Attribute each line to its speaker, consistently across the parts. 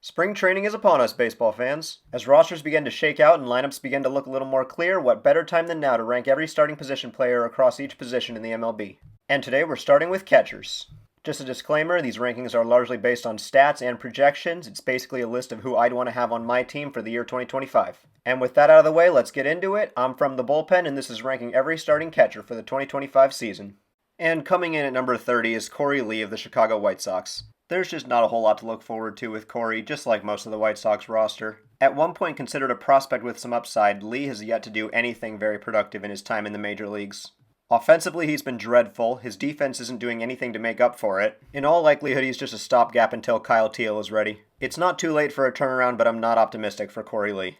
Speaker 1: Spring training is upon us, baseball fans. As rosters begin to shake out and lineups begin to look a little more clear, what better time than now to rank every starting position player across each position in the MLB. And today we're starting with catchers. Just a disclaimer, these rankings are largely based on stats and projections. It's basically a list of who I'd want to have on my team for the year 2025. And with that out of the way, let's get into it. I'm from the bullpen, and this is ranking every starting catcher for the 2025 season. And coming in at number 30 is Corey Lee of the Chicago White Sox. There's just not a whole lot to look forward to with Corey, just like most of the White Sox roster. At one point considered a prospect with some upside, Lee has yet to do anything very productive in his time in the major leagues. Offensively, he's been dreadful. His defense isn't doing anything to make up for it. In all likelihood, he's just a stopgap until Kyle Teel is ready. It's not too late for a turnaround, but I'm not optimistic for Corey Lee.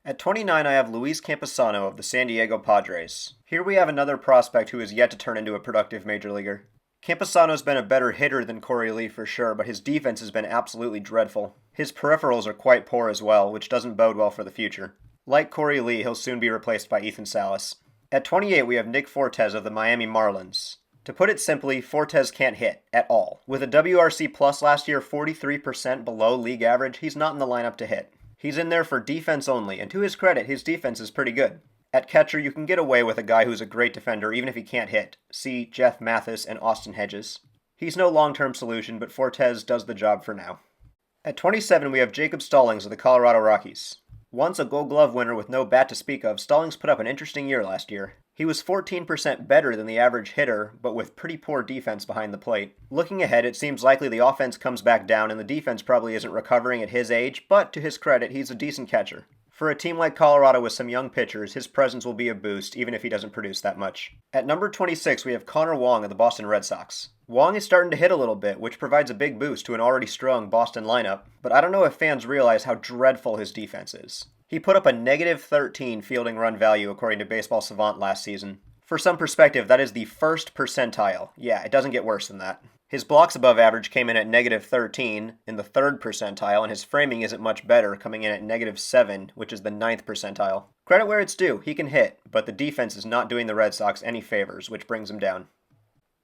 Speaker 1: At 29, I have Luis Campusano of the San Diego Padres. Here we have another prospect who is yet to turn into a productive major leaguer. Campusano's been a better hitter than Corey Lee for sure, but his defense has been absolutely dreadful. His peripherals are quite poor as well, which doesn't bode well for the future. Like Corey Lee, he'll soon be replaced by Ethan Salas. At 28, we have Nick Fortes of the Miami Marlins. To put it simply, Fortes can't hit, at all. With a WRC plus last year 43% below league average, he's not in the lineup to hit. He's in there for defense only, and to his credit, his defense is pretty good. At catcher, you can get away with a guy who's a great defender even if he can't hit. See Jeff Mathis and Austin Hedges. He's no long-term solution, but Fortes does the job for now. At 27, we have Jacob Stallings of the Colorado Rockies. Once a Gold Glove winner with no bat to speak of, Stallings put up an interesting year last year. He was 14% better than the average hitter, but with pretty poor defense behind the plate. Looking ahead, it seems likely the offense comes back down and the defense probably isn't recovering at his age, but to his credit, he's a decent catcher. For a team like Colorado with some young pitchers, his presence will be a boost, even if he doesn't produce that much. At number 26, we have Connor Wong of the Boston Red Sox. Wong is starting to hit a little bit, which provides a big boost to an already strong Boston lineup, but I don't know if fans realize how dreadful his defense is. He put up a negative 13 fielding run value according to Baseball Savant last season. For some perspective, that is the first percentile. Yeah, it doesn't get worse than that. His blocks above average came in at negative 13 in the third percentile, and his framing isn't much better, coming in at negative 7, which is the ninth percentile. Credit where it's due, he can hit, but the defense is not doing the Red Sox any favors, which brings him down.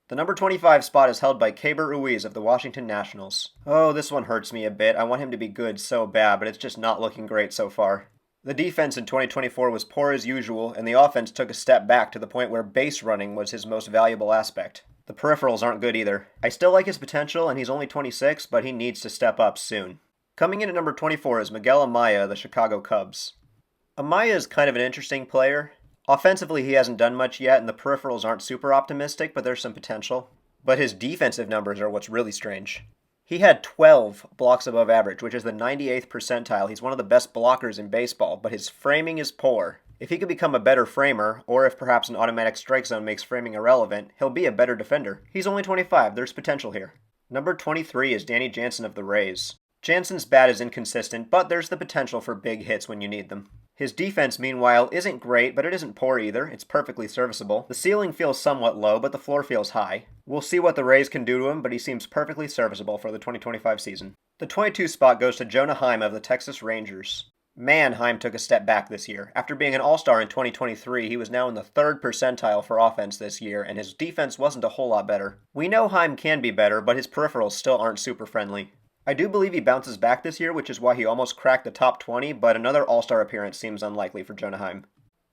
Speaker 1: The number 25 spot is held by Keibert Ruiz of the Washington Nationals. Oh, this one hurts me a bit. I want him to be good so bad, but it's just not looking great so far. The defense in 2024 was poor as usual, and the offense took a step back to the point where base running was his most valuable aspect. The peripherals aren't good either. I still like his potential, and he's only 26, but he needs to step up soon. Coming in at number 24 is Miguel Amaya of the Chicago Cubs. Amaya is kind of an interesting player. Offensively, he hasn't done much yet, and the peripherals aren't super optimistic, but there's some potential. But his defensive numbers are what's really strange. He had 12 blocks above average, which is the 98th percentile. He's one of the best blockers in baseball, but his framing is poor. If he could become a better framer, or if perhaps an automatic strike zone makes framing irrelevant, he'll be a better defender. He's only 25, there's potential here. Number 23 is Danny Jansen of the Rays. Jansen's bat is inconsistent, but there's the potential for big hits when you need them. His defense, meanwhile, isn't great, but it isn't poor either. It's perfectly serviceable. The ceiling feels somewhat low, but the floor feels high. We'll see what the Rays can do to him, but he seems perfectly serviceable for the 2025 season. The 22 spot goes to Jonah Heim of the Texas Rangers. Man, Heim took a step back this year. After being an all-star in 2023, he was now in the third percentile for offense this year, and his defense wasn't a whole lot better. We know Heim can be better, but his peripherals still aren't super friendly. I do believe he bounces back this year, which is why he almost cracked the top 20, but another all-star appearance seems unlikely for Jonah Heim.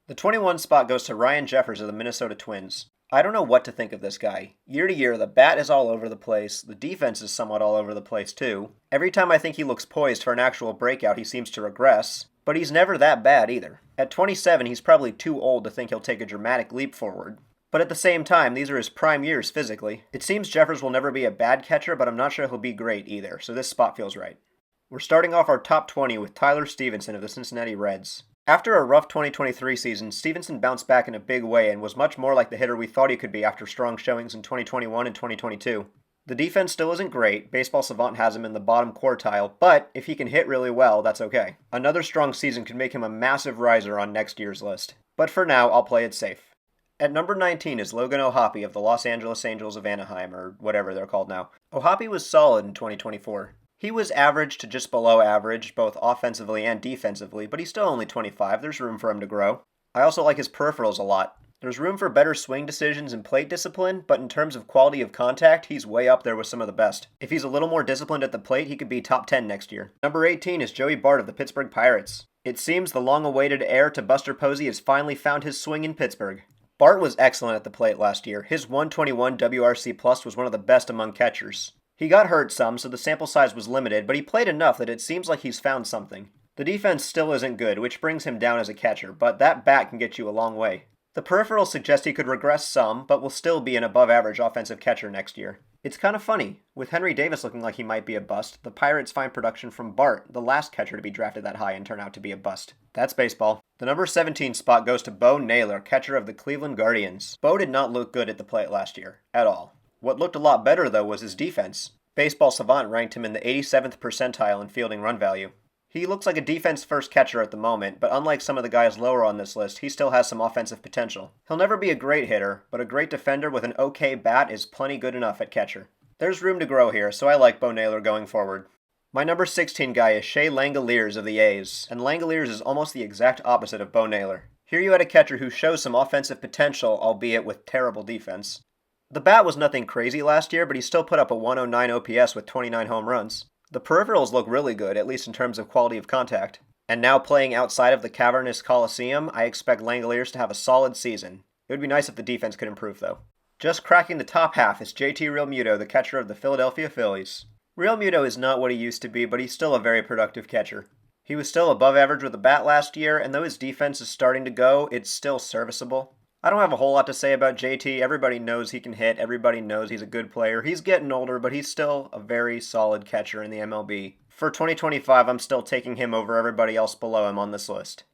Speaker 1: The 21 spot goes to Ryan Jeffers of the Minnesota Twins. I don't know what to think of this guy. Year to year, the bat is all over the place, the defense is somewhat all over the place too. Every time I think he looks poised for an actual breakout, he seems to regress, but he's never that bad either. At 27, he's probably too old to think he'll take a dramatic leap forward. But at the same time, these are his prime years physically. It seems Jeffers will never be a bad catcher, but I'm not sure he'll be great either, so this spot feels right. We're starting off our top 20 with Tyler Stevenson of the Cincinnati Reds. After a rough 2023 season, Stevenson bounced back in a big way and was much more like the hitter we thought he could be after strong showings in 2021 and 2022. The defense still isn't great, Baseball Savant has him in the bottom quartile, but if he can hit really well, that's okay. Another strong season could make him a massive riser on next year's list. But for now, I'll play it safe. At number 19 is Logan O'Hoppe of the Los Angeles Angels of Anaheim, or whatever they're called now. O'Hoppe was solid in 2024. He was average to just below average, both offensively and defensively, but he's still only 25. There's room for him to grow. I also like his peripherals a lot. There's room for better swing decisions and plate discipline, but in terms of quality of contact, he's way up there with some of the best. If he's a little more disciplined at the plate, he could be top 10 next year. Number 18 is Joey Bart of the Pittsburgh Pirates. It seems the long-awaited heir to Buster Posey has finally found his swing in Pittsburgh. Bart was excellent at the plate last year. His 121 WRC plus was one of the best among catchers. He got hurt some, so the sample size was limited, but he played enough that it seems like he's found something. The defense still isn't good, which brings him down as a catcher, but that bat can get you a long way. The peripherals suggest he could regress some, but will still be an above-average offensive catcher next year. It's kind of funny. With Henry Davis looking like he might be a bust, the Pirates find production from Bart, the last catcher to be drafted that high and turn out to be a bust. That's baseball. The number 17 spot goes to Bo Naylor, catcher of the Cleveland Guardians. Bo did not look good at the plate last year, at all. What looked a lot better, though, was his defense. Baseball Savant ranked him in the 87th percentile in fielding run value. He looks like a defense-first catcher at the moment, but unlike some of the guys lower on this list, he still has some offensive potential. He'll never be a great hitter, but a great defender with an okay bat is plenty good enough at catcher. There's room to grow here, so I like Bo Naylor going forward. My number 16 guy is Shea Langoliers of the A's, and Langoliers is almost the exact opposite of Bo Naylor. Here you had a catcher who shows some offensive potential, albeit with terrible defense. The bat was nothing crazy last year, but he still put up a 109 OPS with 29 home runs. The peripherals look really good, at least in terms of quality of contact. And now playing outside of the cavernous Coliseum, I expect Langoliers to have a solid season. It would be nice if the defense could improve, though. Just cracking the top half is JT Realmuto, the catcher of the Philadelphia Phillies. Realmuto is not what he used to be, but he's still a very productive catcher. He was still above average with the bat last year, and though his defense is starting to go, it's still serviceable. I don't have a whole lot to say about JT. Everybody knows he can hit. Everybody knows he's a good player. He's getting older, but he's still a very solid catcher in the MLB. For 2025, I'm still taking him over everybody else below him on this list.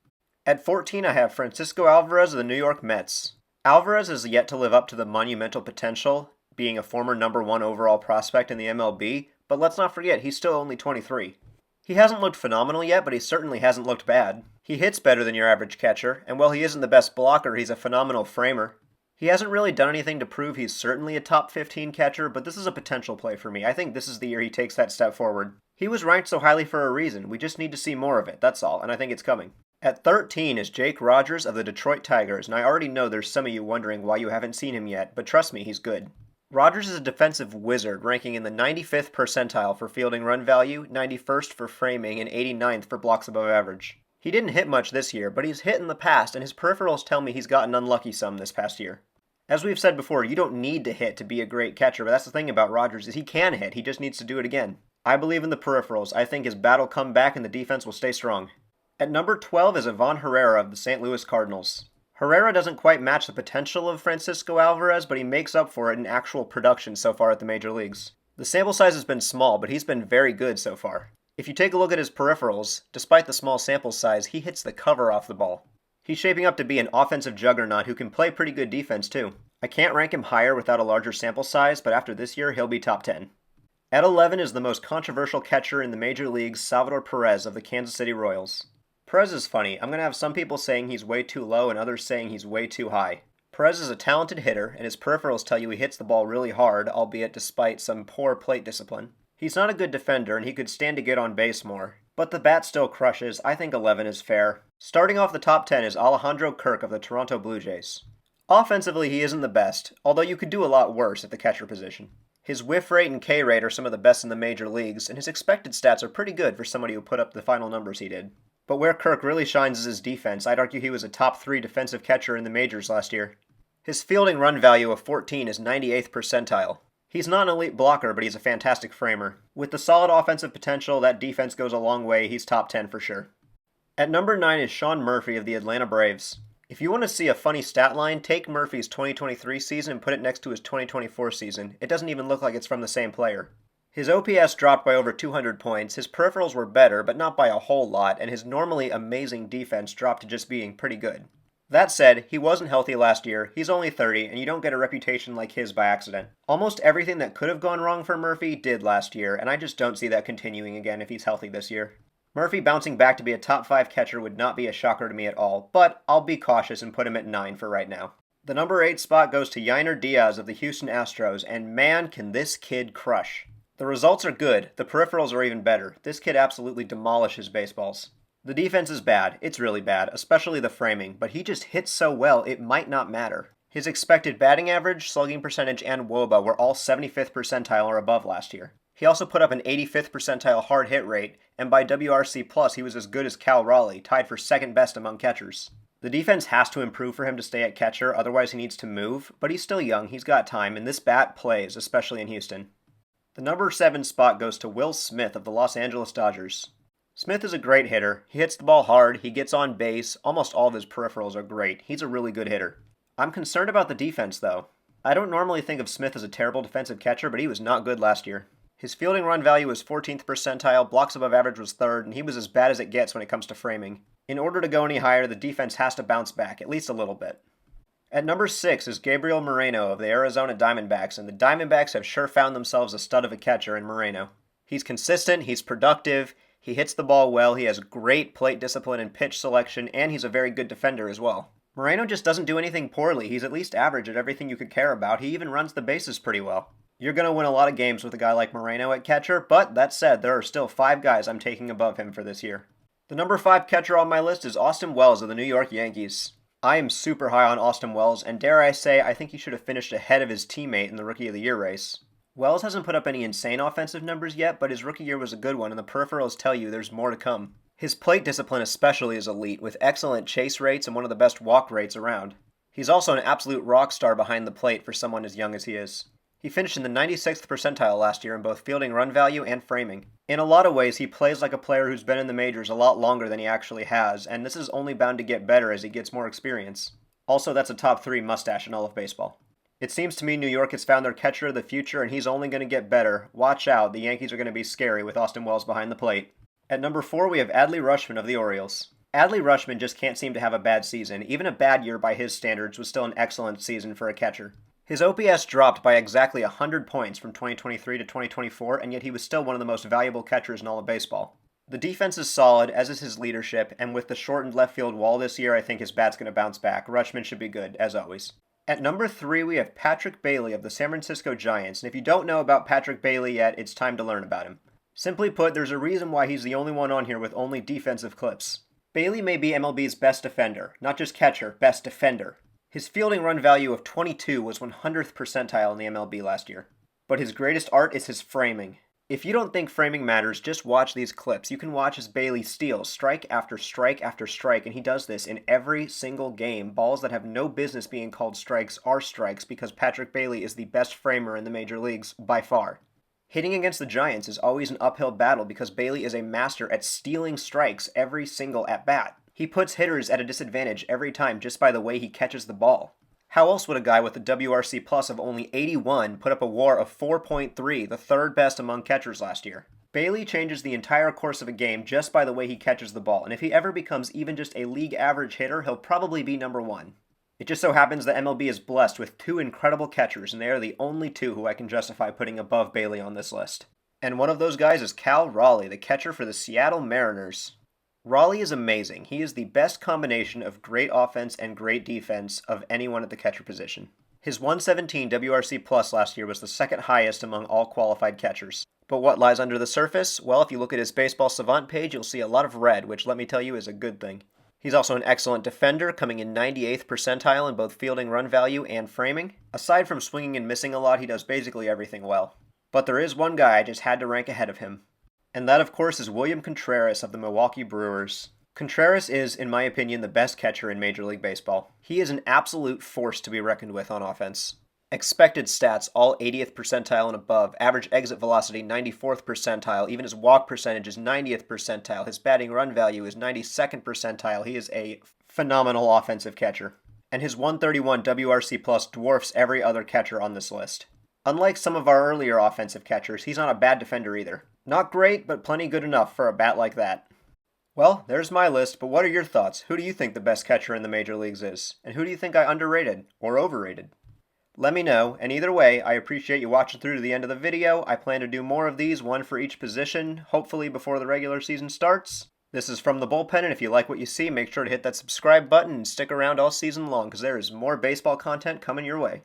Speaker 1: At 14, I have Francisco Alvarez of the New York Mets. Alvarez has yet to live up to the monumental potential, being a former number 1 overall prospect in the MLB, but let's not forget, he's still only 23. He hasn't looked phenomenal yet, but he certainly hasn't looked bad. He hits better than your average catcher, and while he isn't the best blocker, he's a phenomenal framer. He hasn't really done anything to prove he's certainly a top 15 catcher, but this is a potential play for me. I think this is the year he takes that step forward. He was ranked so highly for a reason. We just need to see more of it, that's all, and I think it's coming. At 13 is Jake Rogers of the Detroit Tigers, and I already know there's some of you wondering why you haven't seen him yet, but trust me, he's good. Rogers is a defensive wizard, ranking in the 95th percentile for fielding run value, 91st for framing, and 89th for blocks above average. He didn't hit much this year, but he's hit in the past, and his peripherals tell me he's gotten unlucky some this past year. As we've said before, you don't need to hit to be a great catcher, but that's the thing about Rogers, is he can hit, he just needs to do it again. I believe in the peripherals. I think his bat will come back and the defense will stay strong. At number 12 is Ivan Herrera of the St. Louis Cardinals. Herrera doesn't quite match the potential of Francisco Alvarez, but he makes up for it in actual production so far at the major leagues. The sample size has been small, but he's been very good so far. If you take a look at his peripherals, despite the small sample size, he hits the cover off the ball. He's shaping up to be an offensive juggernaut who can play pretty good defense too. I can't rank him higher without a larger sample size, but after this year, he'll be top 10. At 11 is the most controversial catcher in the major leagues, Salvador Perez of the Kansas City Royals. Perez is funny. I'm going to have some people saying he's way too low and others saying he's way too high. Perez is a talented hitter, and his peripherals tell you he hits the ball really hard, albeit despite some poor plate discipline. He's not a good defender, and he could stand to get on base more. But the bat still crushes. I think 11 is fair. Starting off the top 10 is Alejandro Kirk of the Toronto Blue Jays. Offensively, he isn't the best, although you could do a lot worse at the catcher position. His whiff rate and K rate are some of the best in the major leagues, and his expected stats are pretty good for somebody who put up the final numbers he did. But where Kirk really shines is his defense. I'd argue he was a top 3 defensive catcher in the majors last year. His fielding run value of 14 is 98th percentile. He's not an elite blocker, but he's a fantastic framer. With the solid offensive potential, that defense goes a long way. He's top 10 for sure. At number 9 is Sean Murphy of the Atlanta Braves. If you want to see a funny stat line, take Murphy's 2023 season and put it next to his 2024 season. It doesn't even look like it's from the same player. His OPS dropped by over 200 points, his peripherals were better, but not by a whole lot, and his normally amazing defense dropped to just being pretty good. That said, he wasn't healthy last year, he's only 30, and you don't get a reputation like his by accident. Almost everything that could have gone wrong for Murphy did last year, and I just don't see that continuing again if he's healthy this year. Murphy bouncing back to be a top 5 catcher would not be a shocker to me at all, but I'll be cautious and put him at 9 for right now. The number 8 spot goes to Yainer Diaz of the Houston Astros, and man, can this kid crush. The results are good, the peripherals are even better. This kid absolutely demolishes baseballs. The defense is bad. It's really bad, especially the framing, but he just hits so well it might not matter. His expected batting average, slugging percentage, and WOBA were all 75th percentile or above last year. He also put up an 85th percentile hard hit rate, and by WRC+, he was as good as Cal Raleigh, tied for second best among catchers. The defense has to improve for him to stay at catcher, otherwise he needs to move, but he's still young, he's got time, and this bat plays, especially in Houston. The number 7 spot goes to Will Smith of the Los Angeles Dodgers. Smith is a great hitter. He hits the ball hard, he gets on base, almost all of his peripherals are great. He's a really good hitter. I'm concerned about the defense, though. I don't normally think of Smith as a terrible defensive catcher, but he was not good last year. His fielding run value was 14th percentile, blocks above average was 3rd, and he was as bad as it gets when it comes to framing. In order to go any higher, the defense has to bounce back, at least a little bit. At number 6 is Gabriel Moreno of the Arizona Diamondbacks, and the Diamondbacks have sure found themselves a stud of a catcher in Moreno. He's consistent, he's productive, he hits the ball well, he has great plate discipline and pitch selection, and he's a very good defender as well. Moreno just doesn't do anything poorly. He's at least average at everything you could care about. He even runs the bases pretty well. You're going to win a lot of games with a guy like Moreno at catcher, but that said, there are still 5 guys I'm taking above him for this year. The number 5 catcher on my list is Austin Wells of the New York Yankees. I am super high on Austin Wells, and dare I say, I think he should have finished ahead of his teammate in the Rookie of the Year race. Wells hasn't put up any insane offensive numbers yet, but his rookie year was a good one, and the peripherals tell you there's more to come. His plate discipline especially is elite, with excellent chase rates and one of the best walk rates around. He's also an absolute rock star behind the plate for someone as young as he is. He finished in the 96th percentile last year in both fielding run value and framing. In a lot of ways, he plays like a player who's been in the majors a lot longer than he actually has, and this is only bound to get better as he gets more experience. Also, that's a top 3 mustache in all of baseball. It seems to me New York has found their catcher of the future, and he's only going to get better. Watch out, the Yankees are going to be scary with Austin Wells behind the plate. At number 4, we have Adley Rutschman of the Orioles. Adley Rutschman just can't seem to have a bad season. Even a bad year by his standards was still an excellent season for a catcher. His OPS dropped by exactly 100 points from 2023 to 2024, and yet he was still one of the most valuable catchers in all of baseball. The defense is solid, as is his leadership, and with the shortened left field wall this year, I think his bat's going to bounce back. Rutschman should be good, as always. At number 3, we have Patrick Bailey of the San Francisco Giants, and if you don't know about Patrick Bailey yet, it's time to learn about him. Simply put, there's a reason why he's the only one on here with only defensive clips. Bailey may be MLB's best defender, not just catcher, best defender. His fielding run value of 22 was 100th percentile in the MLB last year. But his greatest art is his framing. If you don't think framing matters, just watch these clips. You can watch as Bailey steals strike after strike after strike, and he does this in every single game. Balls that have no business being called strikes are strikes because Patrick Bailey is the best framer in the major leagues by far. Hitting against the Giants is always an uphill battle because Bailey is a master at stealing strikes every single at-bat. He puts hitters at a disadvantage every time just by the way he catches the ball. How else would a guy with a WRC plus of only 81 put up a WAR of 4.3, the 3rd best among catchers last year? Bailey changes the entire course of a game just by the way he catches the ball, and if he ever becomes even just a league average hitter, he'll probably be number 1. It just so happens that MLB is blessed with 2 incredible catchers, and they are the only 2 who I can justify putting above Bailey on this list. And one of those guys is Cal Raleigh, the catcher for the Seattle Mariners. Raleigh is amazing. He is the best combination of great offense and great defense of anyone at the catcher position. His 117 WRC plus last year was the 2nd highest among all qualified catchers. But what lies under the surface? Well, if you look at his Baseball Savant page, you'll see a lot of red, which let me tell you is a good thing. He's also an excellent defender, coming in 98th percentile in both fielding run value and framing. Aside from swinging and missing a lot, he does basically everything well. But there is one guy I just had to rank ahead of him. And that, of course, is William Contreras of the Milwaukee Brewers. Contreras is, in my opinion, the best catcher in Major League Baseball. He is an absolute force to be reckoned with on offense. Expected stats, all 80th percentile and above. Average exit velocity, 94th percentile. Even his walk percentage is 90th percentile. His batting run value is 92nd percentile. He is a phenomenal offensive catcher. And his 131 WRC plus dwarfs every other catcher on this list. Unlike some of our earlier offensive catchers, he's not a bad defender either. Not great, but plenty good enough for a bat like that. Well, there's my list, but what are your thoughts? Who do you think the best catcher in the major leagues is? And who do you think I underrated or overrated? Let me know, and either way, I appreciate you watching through to the end of the video. I plan to do more of these, one for each position, hopefully before the regular season starts. This is From the Bullpen, and if you like what you see, make sure to hit that subscribe button and stick around all season long, because there is more baseball content coming your way.